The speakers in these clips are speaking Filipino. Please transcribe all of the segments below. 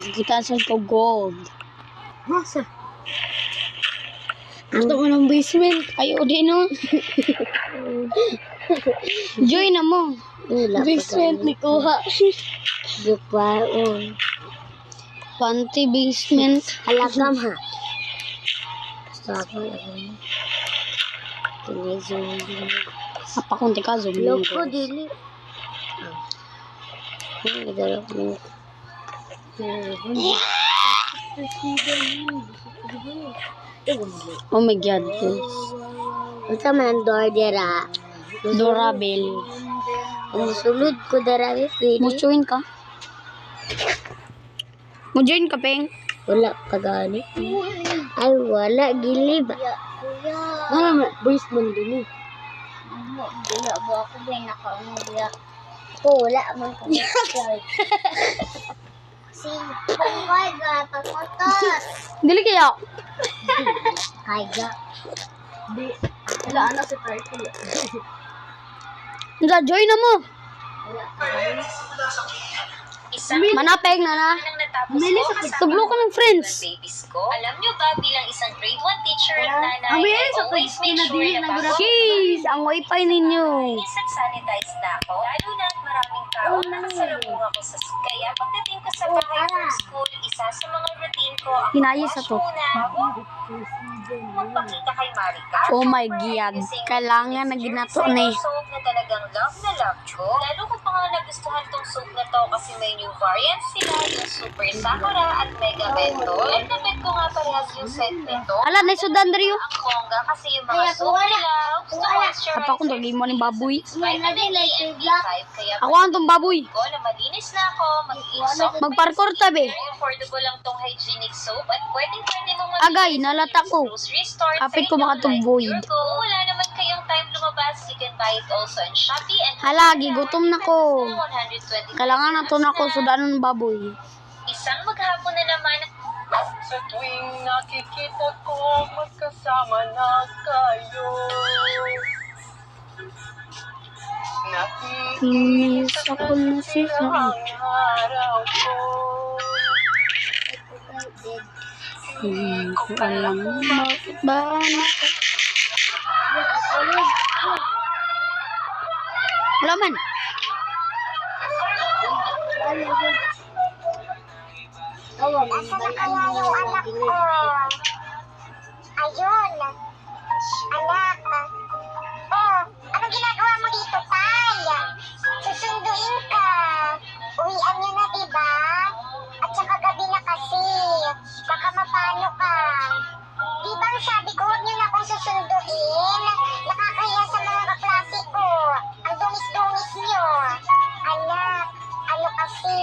Kita sa ko gold. Masa? Gusto mo ng basement? Ayaw din, no? Join na mo. Basement ni Kuha. Dupaon. Panty basement. Halagam ha. Saka lang. Tinay-zoom. Apa kung tika zoom Loko dili. Nagdarap mo. Oh my God, guys. Unsa man door dira? Durable. Sulod ko dira pwede. Mo join ka? Mo join ka, Peng? Wala ka gani. Ay wala gilib. Wala mo, boys mo din eh. Wala ba ako ba nakaano diya? Wala man ko. Si Pangkoy ga pagmotor. Dili kaya. Kaya. Di. Wala anak si Turtle. Nga, join na mo. Manapeg na na. Tublo ko ng friends. Alam nyo ba, bilang isang grade 1 teacher at nanay, I always make sure na bago Jeez, ang wifi ninyo. sanitize na ako. Lalo na at maraming tao nakasalubong ako sa school. Kaya pagdating ko sa bahay from school, isa sa mga routine ko ang Hinayos sa to. magpakita kay Marika. Oh my God. Kailangan na ginato na eh. Soap na talagang love na love ko. Lalo ko pa nga nagustuhan tong soap na to kasi may new variants sila, yung Super Sakura at Mega Bento. At nabit ko nga parehas yung set nito. Ala, naisudan Dario. Ang bongga kasi yung mga soap nila, gusto moisturizer. Apa kung tagi mo ng baboy. Vitamin E and B5, kaya Ako ang tong baboy. ko na malinis na ako, magiging soft. Magparkour tabi. Very affordable lang tong hygienic soap at pwede mo Agay, nalata ko. grocery store. Kapit ko makatugboy. Kung wala naman kayong time lumabas, you can buy it also in Shopee and Hala, gigutom na ko. 120. Kailangan na to na ko sudan ng baboy. Isang maghapon na naman. Sa tuwing nakikita ko magkasama na kayo, Inis ako na si ang araw ko. Hindi ko alam bakit ba ako. Wala man. Asa na kaya yung anak ko? Ayun. Anak. Oh, anong ginagawa mo dito, Tay? Susunduin ka. Uwian niyo na, diba? At saka gabi na kasi. Baka mapano ka. Di ba ang sabi ko, huwag niyo na akong susunduin? Nakakahiya sa mga kaklase ko. Ang dungis-dungis niyo. Anak, ano kasi?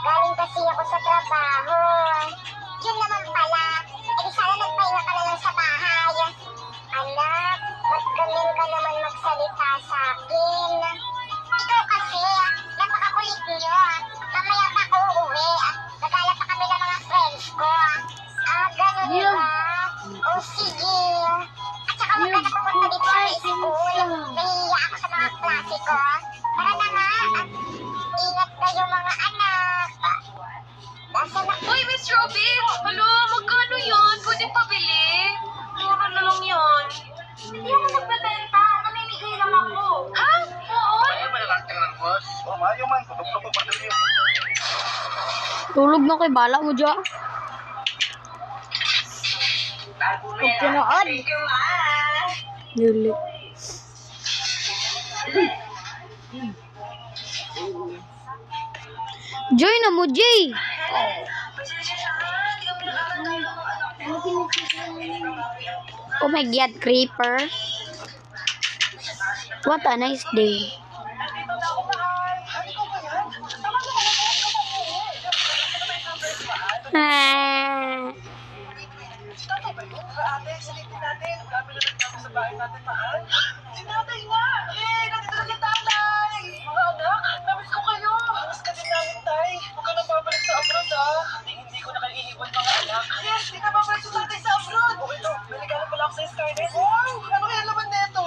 Galing kasi ako sa trabaho. Yun naman pala. Eh sana nagpahinga ka na lang sa bahay. Anak, ba't ganun ka naman magsalita sa akin? Ikaw kasi, napakakulit niyo. Mamaya pa ako uuwi. Nagala pa kami ng mga friends ko. Ganun ba? O sige. At saka huwag ka na pumunta dito sa school. Nahihiya ako sa mga klase ko. Tara na nga. At ingat kayo mga anak. Nasa na... Uy, Miss Robin! Hala, magkano yun? Pwede pabili? Mura na lang yun. Hindi ako nagbebenta. Namimigay lang ako. Ha? Oo? Ay, may natin lang, boss. O, maayo man. Tutok-tutok pa dali yun. Tulog na kay bala mo dyan. Pagpunood. Dili. Join na mo, Jay. Oh my God, creeper. What a nice day. Ah. Tatay ba yun? Ate, silipin natin. Grabe na nagtapos sa bahay natin, mahal. Si tatay nga! Eh, nandito na si tatay! Mga anak, namiss ko kayo. Namiss ka din namin, tay. Huwag ka na babalik sa abroad, ah. Hindi ko na kayo iiwan, mga anak. Yes, hindi na babalik si tatay sa abroad. Okay, to. May regalo pala ako sa Scarlett. Wow! Ano kaya laman neto?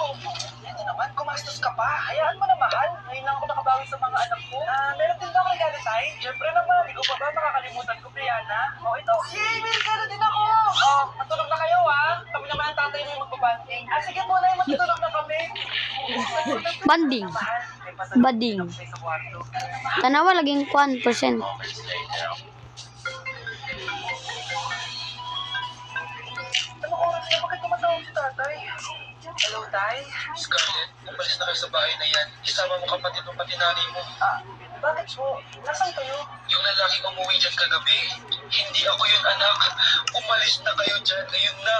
Ito naman, gumastos ka pa. Hayaan mo na, mahal. Ngayon lang ako nakabawi sa mga anak ko. Meron din ba akong regalo, tay? Siyempre naman, ikaw pa ba makakalimutan ko, Priya? na. O, ito. Yay! May regalo din ako! Matulog na kayo, ha? Kami naman ang tatay mo yung magbabanding. Sige po, Nay, matutulog na kami. Banding. Bading. Tanawa laging 1%. Anong oras na? Bakit tumatawag si tatay? Hello, Tay? Scarlett, umalis na kayo sa bahay na yan. Isama mo kapatid mo pati nanay mo. Bakit po? Nasaan kayo? Yung lalaking umuwi dyan kagabi. Hindi ako yun, anak. Umalis na kayo dyan. Ngayon na.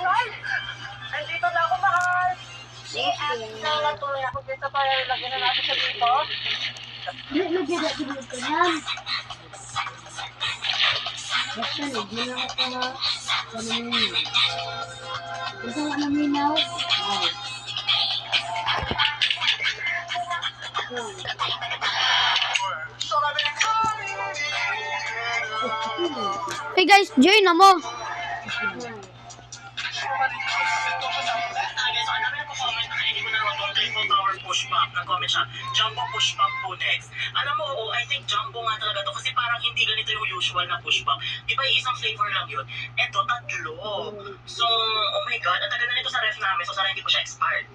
Nay! Nandito na ako, mahal! Natuloy ako dito para lagyan na natin sa dito. Hey guys, join na mo. Nag-comment siya, Jumbo push back po next. Alam mo, I think Jumbo nga talaga to kasi parang hindi ganito yung usual na push back. Di ba isang flavor lang yun? Eto, tatlo. So, oh my God, ang tagal na nito sa ref namin, so sana hindi po siya expired.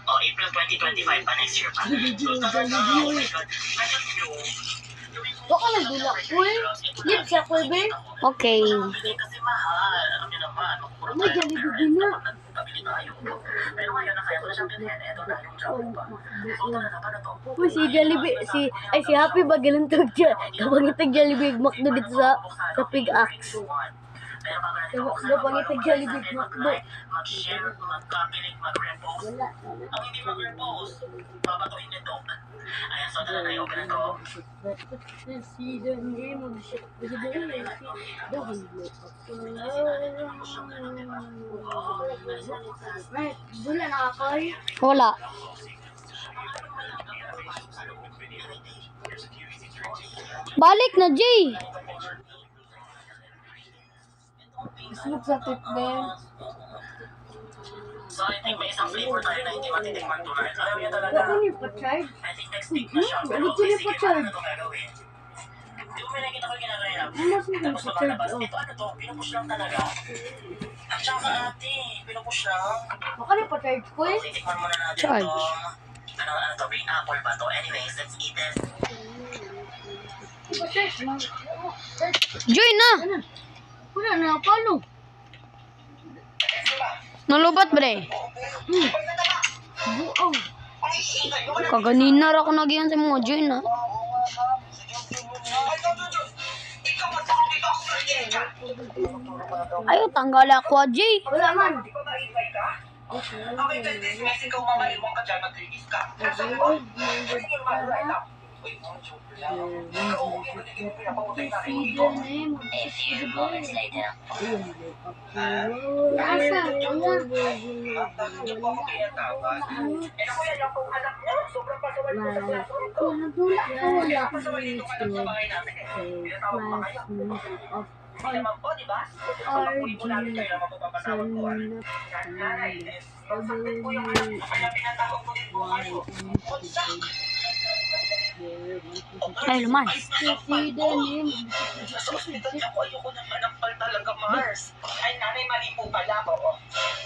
Oh, April 2025 pa, next year pa. So, talaga, oh my God. Alam nyo, Baka nagdulak ko eh. Lip siya ko eh. Okay. kasi mahal. Alam nyo naman, makukurot tayo ng parents kapag nagpabili tayo. Pero ngayon, nakaya ko na siyang bilhin. Eto na yung Jumbo pa. So, talaga, paano to? Uy, si Jollibee, si Happy ba galang tag dyan? Kapag itag Jollibee, makdo dito sa Pig-Axe. Pero bago natin Kapag itag Jollibee, makdo. mag-share, mag-comment, mag-repost. Ang hindi mag-repost, babatuhin ni Doc. Ayan, so talaga yung open na to. Wala. Balik na, Jay. So I think may isang flavor tayo na hindi matitikman tonight. Alam niyo talaga, I think next week na siya. Pero sige, paano na ito gagawin? Di mo may nakita ko yung ginagawa. Tapos lumalabas. Ito ano to, pinupush lang talaga. At saka ate, pinupush lang. Titikman muna natin Charge. ito. Ano to, green apple ba to? Anyways, let's eat it. Join na. Wala na, palo. Nalubat, bre. Kaganina ra ako nagyan sa mga join na. Ayaw, tanggal ako, Jay. Wala man. Di ba maingay ka? Okay, then this messing ka umamahin mo ka dyan, mag-release ka. Kasi mo, hindi yung mag-right up. Wait, no, joke lang. Ikaw, okay, hindi mo pinapamutay na rin dito. A few moments later. Hindi po ako kaya tawag. Eh, naku, yan yung anak niya. Sobrang pasawal po sa classroom. Pasawal dito ka lang sa bahay namin eh. Pinatawag pa kayo. Hindi naman po, di ba? Pagpapuli po namin kayo na magpapatawag po. Nanay, pagpapit po yung anak mo, kaya pinatawag po din po kayo. Konsak! Ay, luman. Sa ospital niya po, ayoko ng anak pal talaga, Mars. Ay, nanay, mali po pala po.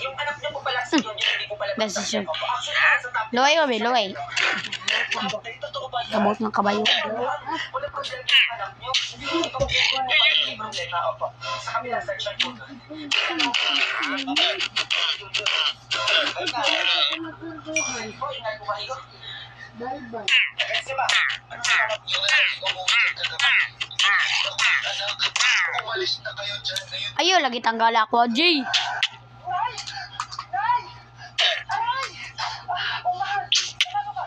Yung anak niyo po pala si John, hindi po pala Best decision. Actually, sa top. Luway, wabi, luway. Totoo ba yan? Kabot ng kabayo. Wala problema yung anak niyo. Ito po yung problema, opo. Sa kabilang section po. Po, ingat po kayo. Kasi ba? Ano sa anak niyo? Yung lalaking umuwi dyan kagabi. Anak, umalis na kayo dyan. Ngayon Ayaw, lagi tanggal ako, Jay. Nay! Nay! Ay! Umahal! Ano ba?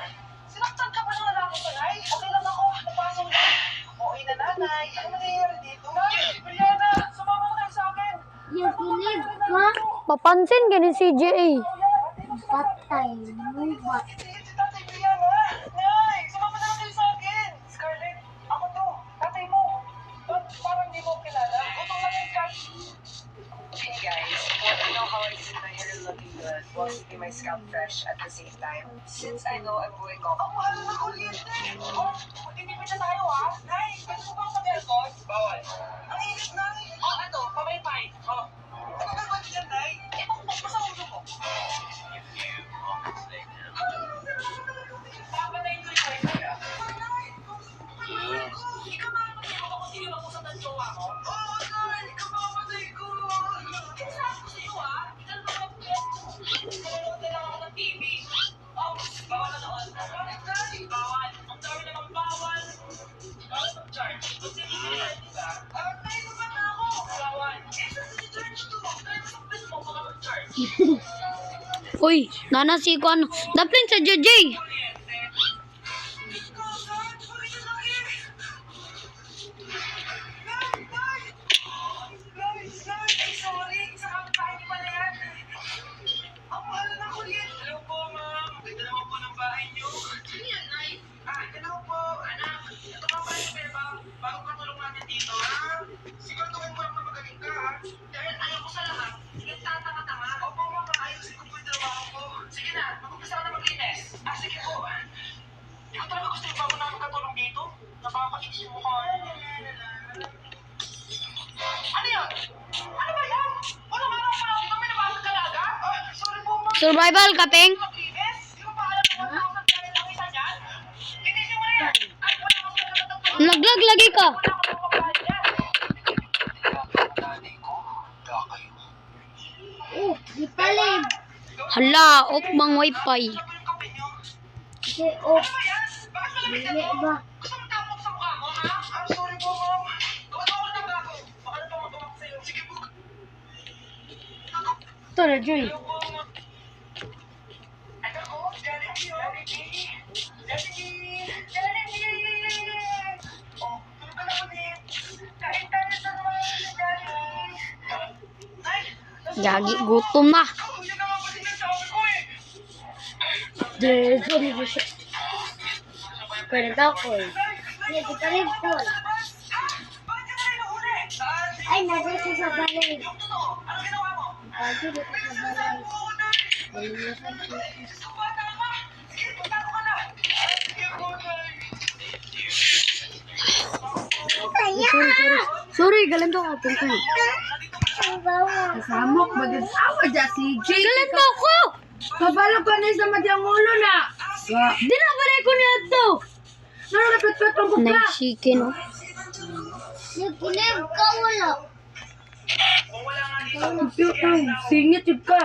Sinaktan ka pa ng lalaki ko, Nay? Okay lang ako. Napasok na. Okay na, nanay. Ano nangyayari dito? Nay! Brianna! Sumama ka tayo sa akin! Yes, believe ka. Papansin ka ni CJ. Patay mo ba? Hindi si Tatay Brianna! Nay! Sumama na lang kayo sa akin! Scarlett, ako to. Tatay mo. Ba't parang di mo kilala? Gutom lang yung cat. Hey guys, want to know how I keep my hair looking good while keeping my scalp fresh at the same time? Since I know I'm going off, Ang mahal na kuryente! Oh, magtitipid na tayo, ha? Nay, pwede mo bang mag-aircon? ginawa mo? Oo, Tay! Kamamatay ko! Sinasabi ko sa'yo, Ikaw nanonood na lang ako ng TV. Oh, bawal na noon. Bakit, Tay? Bawal. Ang dami namang bawal. Bawal mag-charge. Kasi hindi diba? Tay, naman na ako. Bawal. Sa charge to. Tay, mas mo baka mag-charge. Uy, nana si Kwan. Daplin sa JJ. Siguraduhin mo lang na magaling ka, dahil ayaw ko sa lahat, yung tatanga-tanga. Opo, mama, ayusin ko po yung trabaho ko. Sige na, mag-umpisa ka na maglinis. Sige po. Hindi ko talaga gusto yung bago namin katulong dito. Napapakainis yung mukha. Ano yun? Ano ba yan? Walang araw pa lang dito, may nabasag kalaga? Sorry po, ma'am. Survival, kapeng. Maglinis? Di mo ba alam na 1,000 pesos ang isa niyan? Linisin mo na yan. Ay, wala akong pagkakataon. Laglag lagi ka. Wala akong pagkakataon yan. Nanay ko, kayo. Oh, di palim. Hala, off bang wifi. Kasi off. Ano ba yan? Bakit malamig na Hindi to? ba? Gusto mo tapok sa mukha mo, ha? Sorry po, ma'am. Gawa ko ng bago. Baka na magawa ko sa'yo. Sige po. Ito na, Joy. Hello po, ma'am. Ano ko? Jollibee. Oh, tulog ka na ulit. Kain tayo sa naman sa Jollibee. Ay, Gagi, gutom na. yun naman kasi nasabi ko eh. Sorry po siya. Pwede daw ko eh. Hindi, di palim ko. Bakit ka na rin nahuli? Ay, nandun siya sa balay. Yung totoo, ano ginawa mo? Lagi dito sa balay. Nalimutan ko. Sorry, galang daw ako. Kasamok, maging awa dyan si Jay. Galang daw ako! Kabalo ka na sa madyang ulo na. Di na balay ko na ito! Ano napit-pit ang bukla? Nice chicken, oh. Nagkilig ka, wala. Singit yun ka.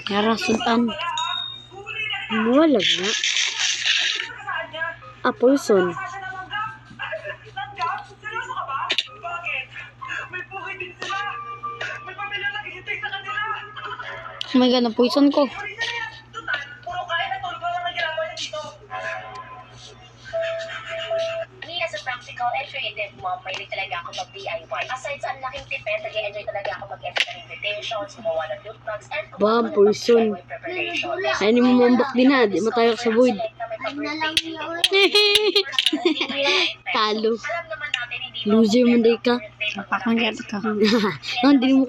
Yara, sultan. Mawalag na. Ah, poison. Seryoso ka ba? Bakit? May buhay din sila. May pamilya naghihintay sa kanila. Oh my god, na-poison ko. Sorry na yan. Total, puro kain at tulog lang ang ginagawa niya dito. Me as a practical and creative mom, mahilig talaga ako mag-DIY. Aside sa ang laking tipid, nag-enjoy talaga ako mag-edit ng invitations, gumawa ng loot bags, and Bam, poison. Ay, hindi mo mambak din ha. Di mo tayo sa void. Talo. Alam naman natin, hindi Loser mo day ka. Napakanggat ka. Hindi mo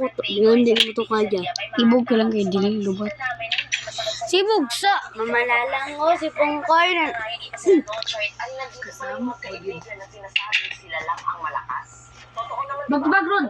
to kaya. Ibog ka lang kay Dili Lubat. Sibog sa mamalalang ko si Pongkoy na. Kasama kayo na sinasabi sila lang ang malakas. Totoo naman Bagbag ron.